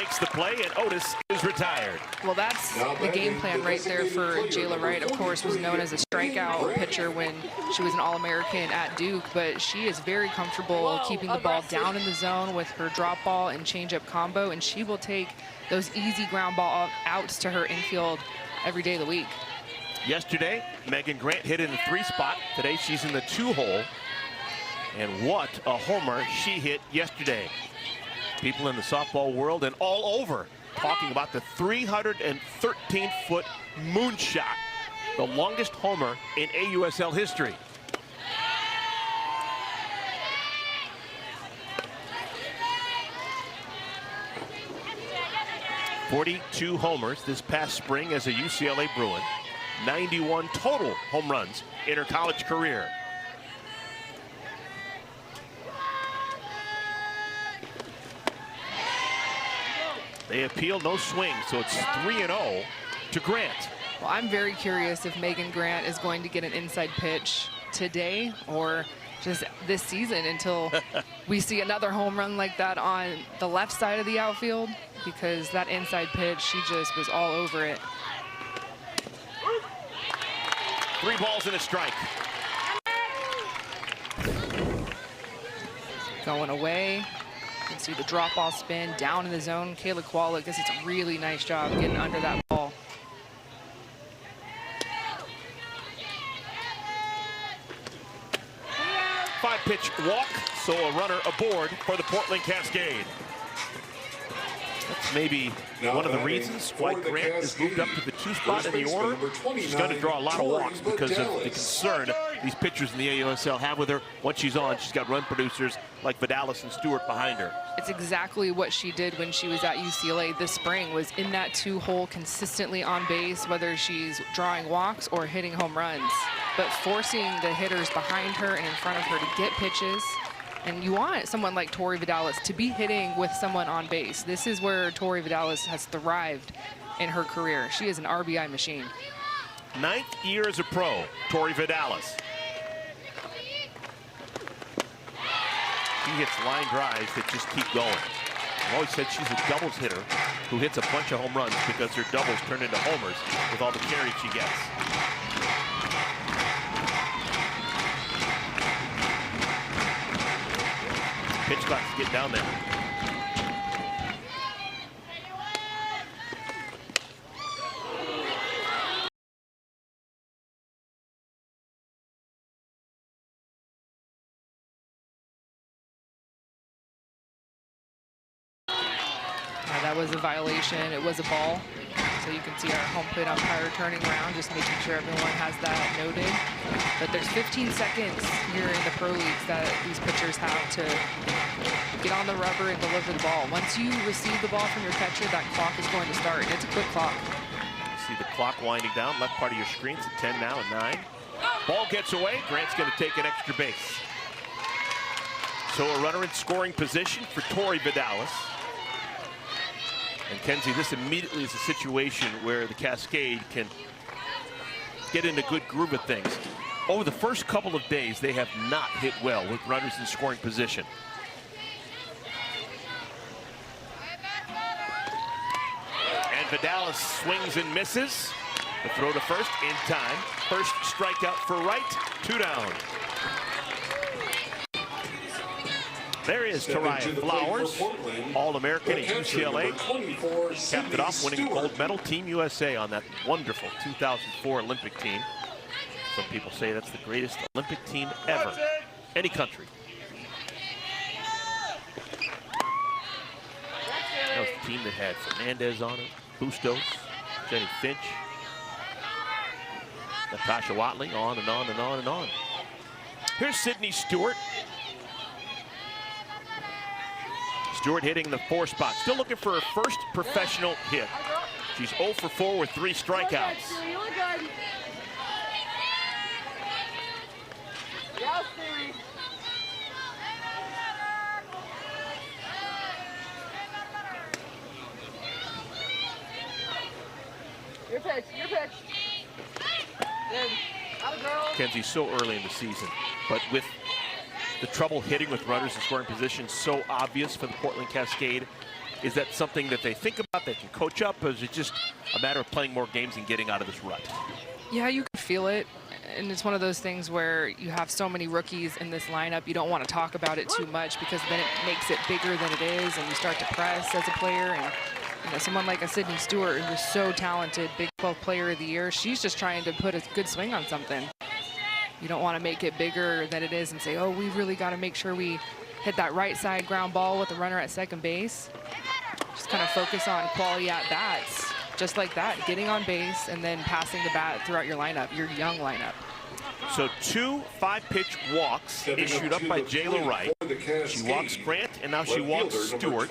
makes the play, and Otis is retired. Well, that's the game plan right there for Jayla Wright. Of course, was known as a strikeout pitcher when she was an All-American at Duke, but she is very comfortable keeping the ball down in the zone with her drop ball and changeup combo, and she will take those easy ground ball outs to her infield every day of the week. Yesterday, Megan Grant hit in the 3 spot. Today, she's in the 2 hole. And what a homer she hit yesterday. People in the softball world and all over talking about the 313-foot moonshot, the longest homer in AUSL history. "42 homers this past spring as a UCLA Bruin. 91 total home runs in her college career. They appeal, no swing, so it's 3-0 to Grant. Well, I'm very curious if Megan Grant is going to get an inside pitch today or just this season until we see another home run like that on the left side of the outfield, because that inside pitch, she just was all over it. 3 balls and a strike. Going away. You can see the drop ball spin down in the zone. Kayla Kwolek does a really nice job getting under that ball. Five-pitch walk, so a runner aboard for the Portland Cascade. That's maybe one of the reasons why Grant has moved up to the 2 spot in the order. She's going to draw a lot of walks because of the concern these pitchers in the AUSL have with her. Once she's on, she's got run producers like Vidalis and Stewart behind her. It's exactly what she did when she was at UCLA this spring, was in that 2 hole consistently on base, whether she's drawing walks or hitting home runs. But forcing the hitters behind her and in front of her to get pitches. And you want someone like Tori Vidalis to be hitting with someone on base. This is where Tori Vidalis has thrived in her career. She is an RBI machine. 9th year as a pro, Tori Vidalis. She hits line drives that just keep going. I've always said she's a doubles hitter who hits a bunch of home runs because her doubles turn into homers with all the carries she gets. Pitch clock to get down there. That was a violation. It was a ball. So you can see our home plate umpire turning around, just making sure everyone has that noted. But there's 15 seconds here in the pro leagues that these pitchers have to get on the rubber and deliver the ball. Once you receive the ball from your catcher, that clock is going to start. And it's a quick clock. You see the clock winding down. Left part of your screen. It's at 10 now and 9. Ball gets away. Grant's going to take an extra base. So a runner in scoring position for Tori Vidalis. And Kenzie, this immediately is a situation where the Cascade can get in a good groove of things. Over the first couple of days, they have not hit well with runners in scoring position. And Vidalis swings and misses. The throw to first in time. First strikeout for Wright, 2 down. There is Tariah Flowers, All-American at UCLA. Capped it off, winning a gold medal. Team USA on that wonderful 2004 Olympic team. Some people say that's the greatest Olympic team ever, any country. That was the team that had Fernandez on it, Bustos, Jenny Finch, Natasha Watley, on and on and on and on. Here's Sydney Stewart. Stewart hitting the 4 spot. Still looking for her first professional hit. She's 0 for 4 with 3 strikeouts. Your pitch, your pitch. Good. Out, girl. Kenzie's so early in the season, but with the trouble hitting with runners in scoring position so obvious for the Portland Cascade, Is that something that they think about, they can coach up, or is it just a matter of playing more games and getting out of this rut? Yeah, you can feel it. And it's one of those things where you have so many rookies in this lineup, you don't want to talk about it too much because then it makes it bigger than it is, and you start to press as a player. And you know, someone like a Sydney Stewart, who was so talented, Big 12 Player of the Year, she's just trying to put a good swing on something. You don't want to make it bigger than it is and say, oh, we really got to make sure we hit that right side ground ball with the runner at second base. Just kind of focus on quality at bats, just like that, getting on base and then passing the bat throughout your lineup, your young lineup. So 2 5-pitch walks issued up by Jayla Wright. She walks Grant, and now she walks Stewart.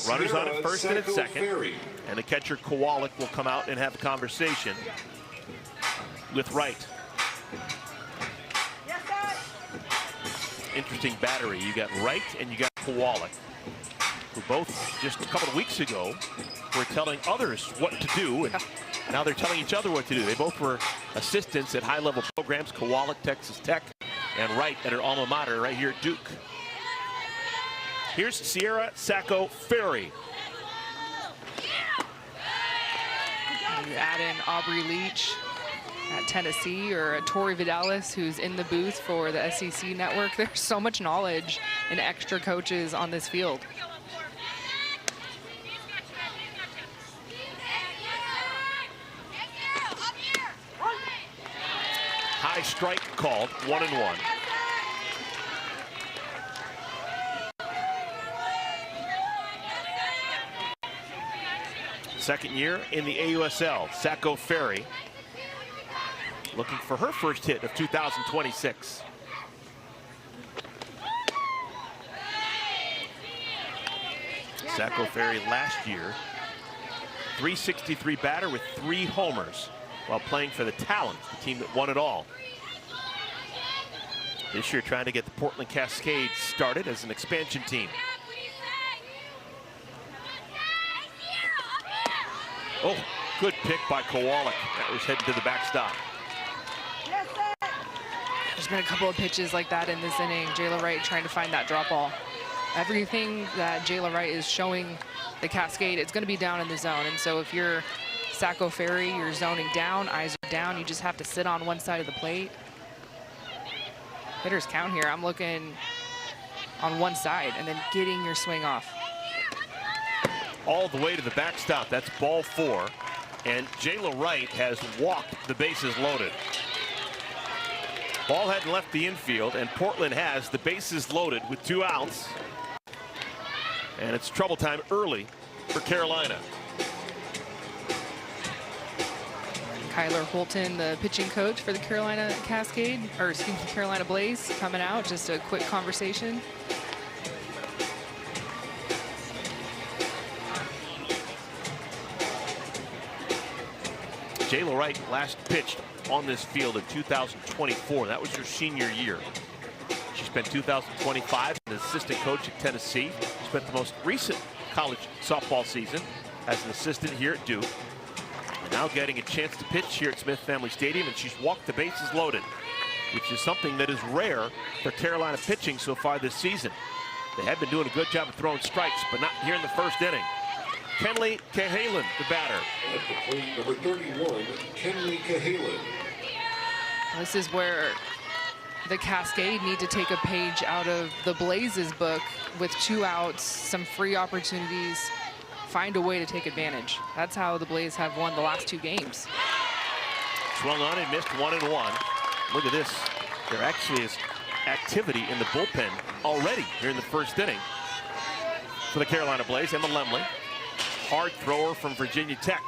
Runners on at first and at second. And the catcher, Kowalik, will come out and have a conversation with Wright. Interesting battery. You got Wright and you got Kowalik, who both just a couple of weeks ago were telling others what to do, and now they're telling each other what to do. They both were assistants at high-level programs, Kowalik, Texas Tech, and Wright at her alma mater right here at Duke. Here's Sierra Sacco Ferry. You add in Aubrey Leach at Tennessee, or a Tori Vidalis, who's in the booth for the SEC network. There's so much knowledge and extra coaches on this field. High strike called, 1-1. Second year in the AUSL, Sacco Ferry looking for her first hit of 2026. Sacco Ferry last year, .363 batter with 3 homers while playing for the Talons, the team that won it all. This year trying to get the Portland Cascade started as an expansion team. Oh, good pick by Kowalik. That was heading to the backstop. There's been a couple of pitches like that in this inning. Jayla Wright trying to find that drop ball. Everything that Jayla Wright is showing the Cascade, it's going to be down in the zone. And so if you're Sacco Ferry, you're zoning down, eyes are down, you just have to sit on one side of the plate. Hitters count here. I'm looking on one side and then getting your swing off. All the way to the backstop. That's ball 4. And Jayla Wright has walked the bases loaded. Ball hadn't left the infield, and Portland has the bases loaded with 2 outs. And it's trouble time early for Carolina. Kyler Holton, the pitching coach for the Carolina Cascade, or excuse me, Carolina Blaze, coming out. Just a quick conversation. Jayla Wright last pitched on this field in 2024. That was her senior year. She spent 2025 as an assistant coach at Tennessee. Spent the most recent college softball season as an assistant here at Duke. And now getting a chance to pitch here at Smith Family Stadium, and she's walked the bases loaded, which is something that is rare for Carolina pitching so far this season. They have been doing a good job of throwing strikes, but not here in the first inning. Kenley Cahalan, the batter. At the plate, number 31, Kenley Cahalan. This is where the Cascade need to take a page out of the Blazes book. With 2 outs, some free opportunities, find a way to take advantage. That's how the Blaze have won the last 2 games. Swung on and missed, 1-1. Look at this. There actually is activity in the bullpen already here in the first inning for the Carolina Blaze. Emma Lemley, hard thrower from Virginia Tech.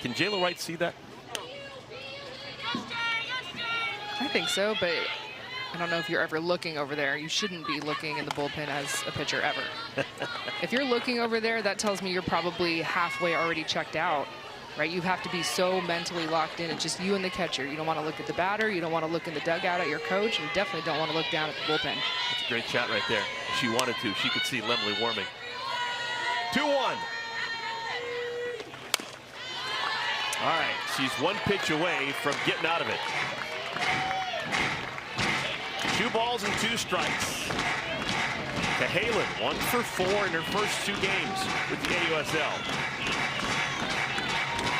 Can Jayla Wright see that? I think so, but I don't know if you're ever looking over there. You shouldn't be looking in the bullpen as a pitcher ever. If you're looking over there, that tells me you're probably halfway already checked out, right? You have to be so mentally locked in. It's just you and the catcher. You don't want to look at the batter. You don't want to look in the dugout at your coach. And you definitely don't want to look down at the bullpen. That's a great shot right there. If she wanted to, she could see Lemley warming. 2-1. All right, she's 1 pitch away from getting out of it. 2 balls and 2 strikes. Cahalan, 1 for 4 in her first 2 games with the AUSL.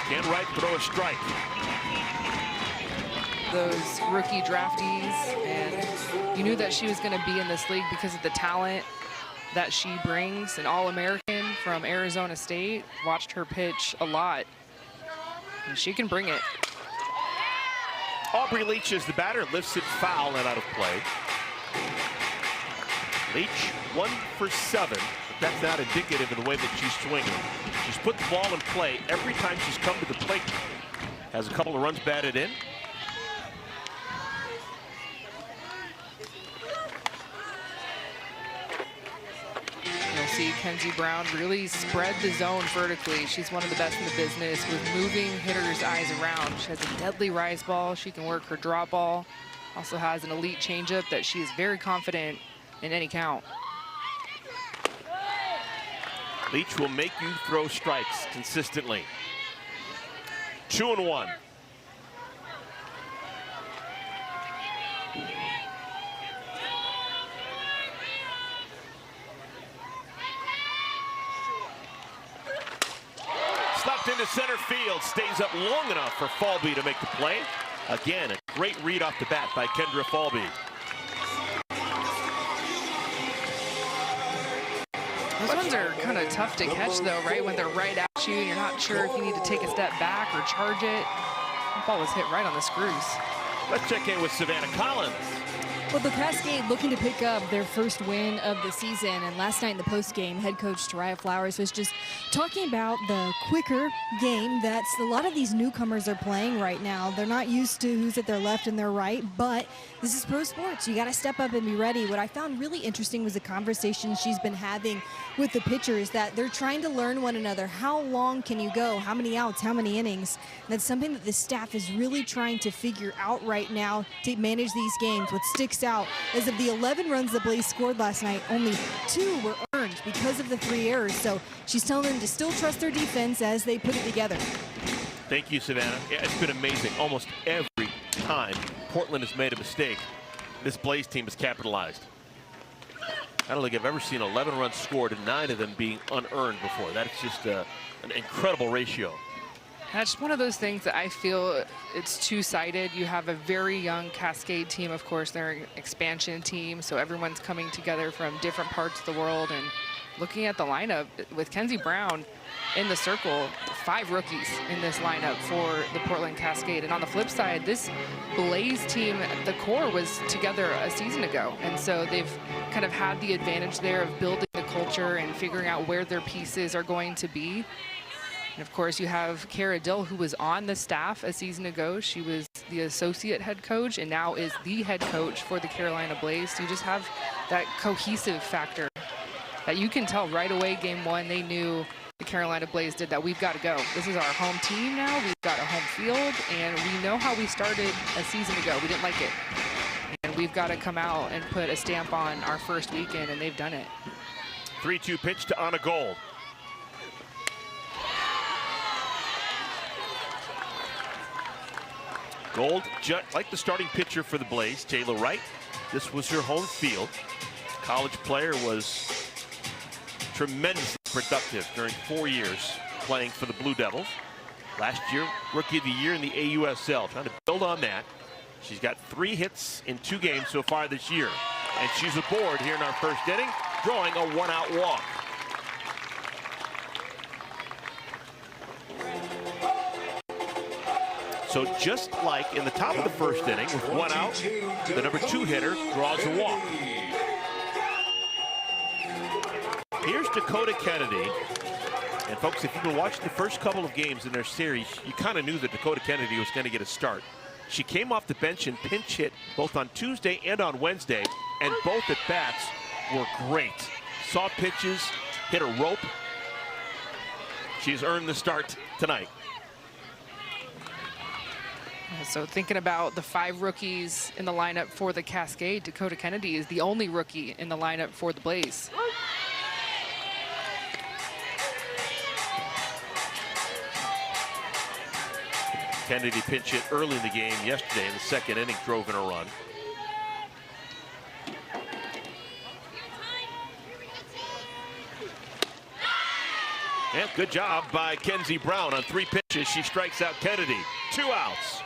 Can Wright throw a strike? Those rookie draftees, and you knew that she was going to be in this league because of the talent that she brings. An All-American from Arizona State. Watched her pitch a lot, and she can bring it. Aubrey Leach is the batter, lifts it foul and out of play. Leach 1 for 7, but that's not indicative of the way that she's swinging. She's put the ball in play every time she's come to the plate. Has a couple of runs batted in. You'll see Kenzie Brown really spread the zone vertically. She's one of the best in the business with moving hitters' eyes around. She has a deadly rise ball. She can work her drop ball. Also has an elite changeup that she is very confident in any count. Leach will make you throw strikes consistently. 2-1. Slapped into center field, stays up long enough for Falby to make the play. Again, a great read off the bat by Kendra Falby. Those ones are kind of tough to catch, though, right? When they're right at you, and you're not sure if you need to take a step back or charge it. The ball was hit right on the screws. Let's check in with Savannah Collins. Well, the Cascade looking to pick up their first win of the season, and last night in the postgame, head coach Taraya Flowers was just talking about the quicker game that a lot of these newcomers are playing right now. They're not used to who's at their left and their right, but this is pro sports. You got to step up and be ready. What I found really interesting was the conversation she's been having with the pitchers, that they're trying to learn one another. How long can you go? How many outs? How many innings? And that's something that the staff is really trying to figure out right now to manage these games. What sticks out is of the 11 runs the Blaze scored last night, only 2 were earned because of the 3 errors. So she's telling them to still trust their defense as they put it together. Thank you, Savannah. Yeah, it's been amazing. Almost every time Portland has made a mistake, this Blaze team has capitalized. I don't think I've ever seen 11 runs scored and 9 of them being unearned before. That's just an incredible ratio. That's one of those things that I feel it's two-sided. You have a very young Cascade team, of course. They're an expansion team, so everyone's coming together from different parts of the world. And looking at the lineup, with Kenzie Brown in the circle, 5 rookies in this lineup for the Portland Cascade. And on the flip side, this Blaze team, the core was together a season ago. And so they've kind of had the advantage there of building the culture and figuring out where their pieces are going to be. And of course, you have Kara Dill, who was on the staff a season ago. She was the associate head coach and now is the head coach for the Carolina Blaze. So you just have that cohesive factor that you can tell right away. Game 1, they knew the Carolina Blaze did that. We've got to go. This is our home team now. We've got a home field, and we know how we started a season ago. We didn't like it. And we've got to come out and put a stamp on our first weekend, and they've done it. 3-2 pitch to Anna Gold. Gold, like the starting pitcher for the Blaze, Taylor Wright. This was her home field. College player, was tremendously productive during 4 years playing for the Blue Devils. Last year, Rookie of the Year in the AUSL. Trying to build on that. She's got 3 hits in 2 games so far this year. And she's aboard here in our first inning, drawing a 1-out walk. So just like in the top of the first inning, with 1 out, the number 2 hitter draws a walk. Here's Dakota Kennedy. And folks, if you've been watching the first couple of games in their series, you kind of knew that Dakota Kennedy was going to get a start. She came off the bench and pinch hit both on Tuesday and on Wednesday, and both at bats were great. Saw pitches, hit a rope. She's earned the start tonight. So thinking about the 5 rookies in the lineup for the Cascade, Dakota Kennedy is the only rookie in the lineup for the Blaze. Kennedy pinch hit early in the game yesterday in the 2nd inning, drove in a run. Yeah, good job by Kenzie Brown on 3 pitches. She strikes out Kennedy. 2 outs.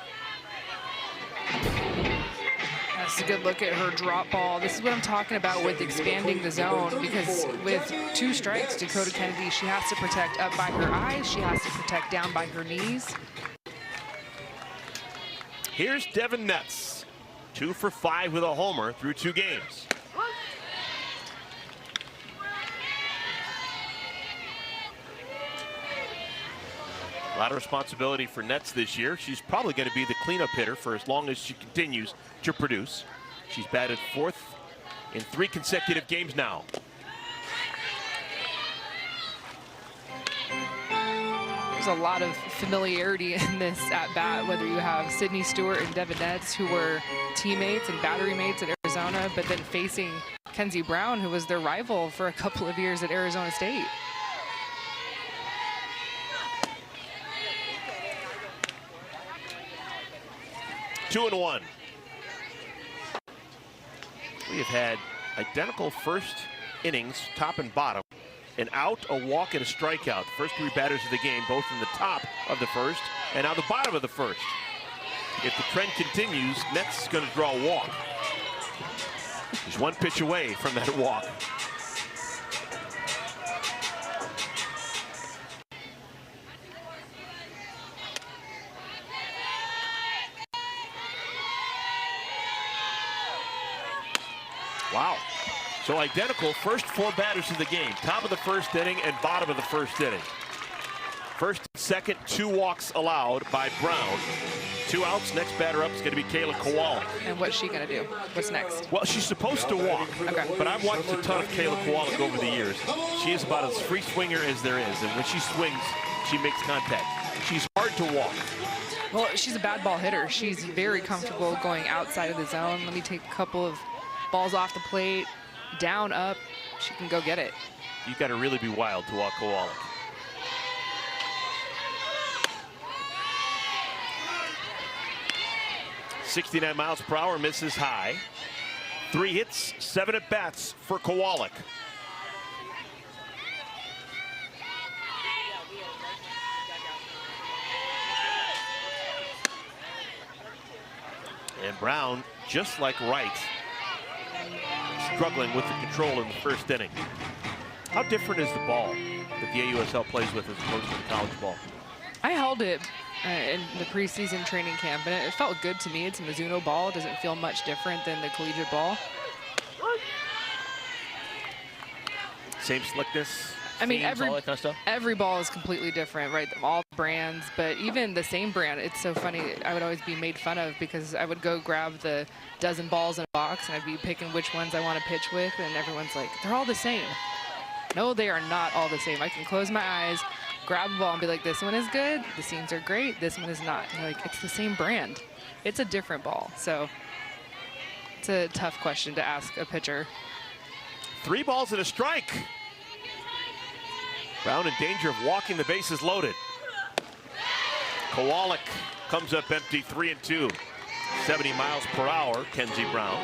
That's a good look at her drop ball. This is what I'm talking about with expanding the zone, because with 2 strikes, Dakota Kennedy, she has to protect up by her eyes. She has to protect down by her knees. Here's Devin Netz, 2 for 5 with a homer through 2 games. A lot of responsibility for Netz this year. She's probably going to be the cleanup hitter for as long as she continues to produce. She's batted 4th in 3 consecutive games now. There's a lot of familiarity in this at bat, whether you have Sydney Stewart and Devin Netz, who were teammates and battery mates at Arizona, but then facing Kenzie Brown, who was their rival for a couple of years at Arizona State. Two and one. We have had identical first innings, top and bottom. An out, a walk, and a strikeout. The first 3 batters of the game, both in the top of the first and now the bottom of the first. If the trend continues, Netz is going to draw a walk. She's 1 pitch away from that walk. Wow. So identical first 4 batters of the game. Top of the first inning and bottom of the first inning. First, second, 2 walks allowed by Brown. 2 outs. Next batter up is going to be Kayla Kowalik. And what's she going to do? What's next? Well, she's supposed to walk. Okay. But I've watched a ton of Kayla Kowalik over the years. She is about as free swinger as there is. And when she swings, she makes contact. She's hard to walk. Well, she's a bad ball hitter. She's very comfortable going outside of the zone. Let me take a couple of balls off the plate, down, up. She can go get it. You've got to really be wild to walk Kowalik. .69 miles per hour, misses high. 3 hits, 7 at bats for Kowalik. And Brown, just like Wright, struggling with the control in the first inning. How different is the ball that the AUSL plays with as opposed to the college ball? I held it in the preseason training camp, and it felt good to me. It's a Mizuno ball. It doesn't feel much different than the collegiate ball. Same slickness. I mean, all that kind of stuff? every ball is completely different, right? All brands, but even the same brand, it's so funny. I would always be made fun of because I would go grab the dozen balls in a box and I'd be picking which ones I want to pitch with, and everyone's like, they're all the same. No, they are not all the same. I can close my eyes, grab a ball and be like, this one is good, the seams are great, this one is not. And like, it's the same brand. It's a different ball. So it's a tough question to ask a pitcher. 3 balls and a strike. Brown in danger of walking, the bases loaded. Kowalik comes up empty, 3-2. 70 miles per hour, Kenzie Brown.